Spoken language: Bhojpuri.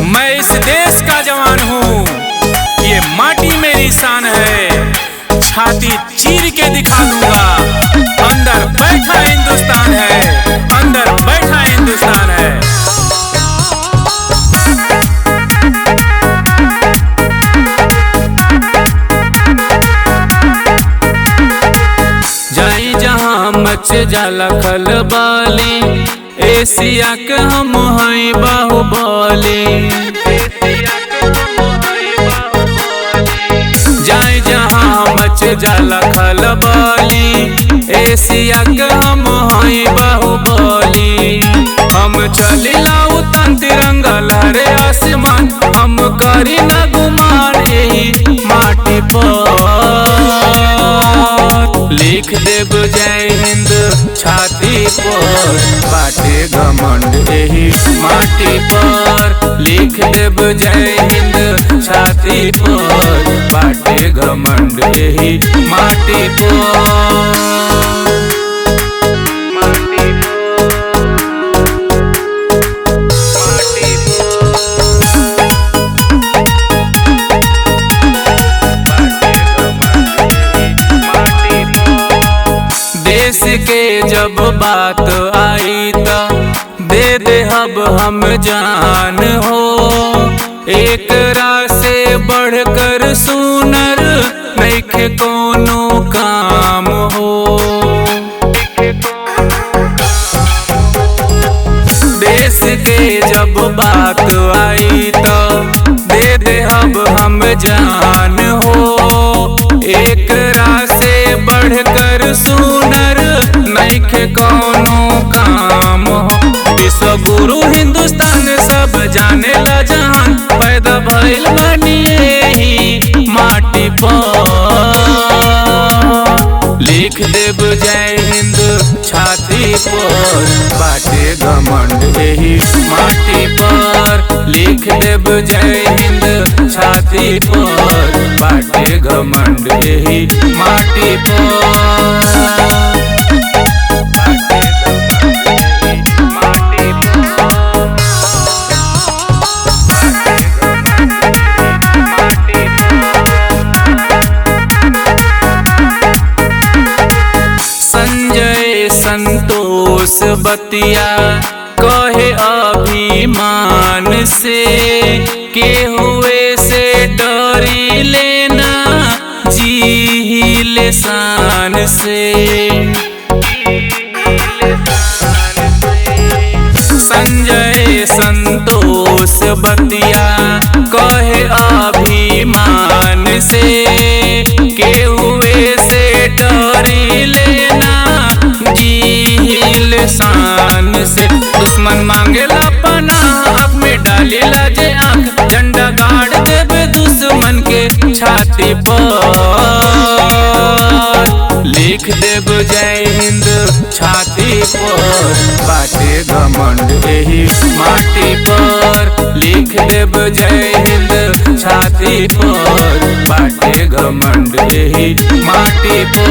मैं इस देश का जवान हूँ, ये माटी मेरी शान है। छाती चीर के दिखा दूंगा, अंदर बैठा हिंदुस्तान है, अंदर बैठा हिंदुस्तान है। जाई जहाँ मच जाला खलबाली, एशिया के हम हैं बाहुबली। जाए जहाँ मच जाला खलबाली, एशिया के हम हैं बाहुबली। हम चलिला उतन तिरंगा लहरे आसमान, हम करी न गुमान यही माटी पर। लिख देब जय हिंद छाती पर, बाटे घमंड यही माटी पर। लिख देब जय हिंद छाती पर, बाटे घमंड यही माटी पर। देश के जब बात आई त दे दे हब हम जान हो। एक से बढ़कर सुनर नइखे कोनो काम हो। देश के जब बात आई त दे दे हब हम जान हो। एक से बढ़कर सुनर नइखे कोनो काम हो। विश्व गुरु हिंदुस्तान सब जाने ला जहान, पैदा भइल बानी यही माटी पर। लिख देब जय हिंद छाती पर, बाटे घमंड यही माटी पर। लिख देब जय हिंद छाती पर, बाटे घमंड यही माटी पर। संजय संतोष बतिया कहे अभिमान से, के हुए से डरी लेना जी लिसान से। संजय संतोष बतिया कहे अभिमान से, के हुए से डरी लेना जी लिसान से। दुश्मन मांगेला पनाह, आँख में डालेला जे आँख, झंडा गाड़ देवे दुश्मन के छाती पर। लिख देब जय हिंद छाती पर, बाटे घमंड यही माटी पर। लिख देब जय हिंद छाती पर, बाटे घमंड यही माटी पर।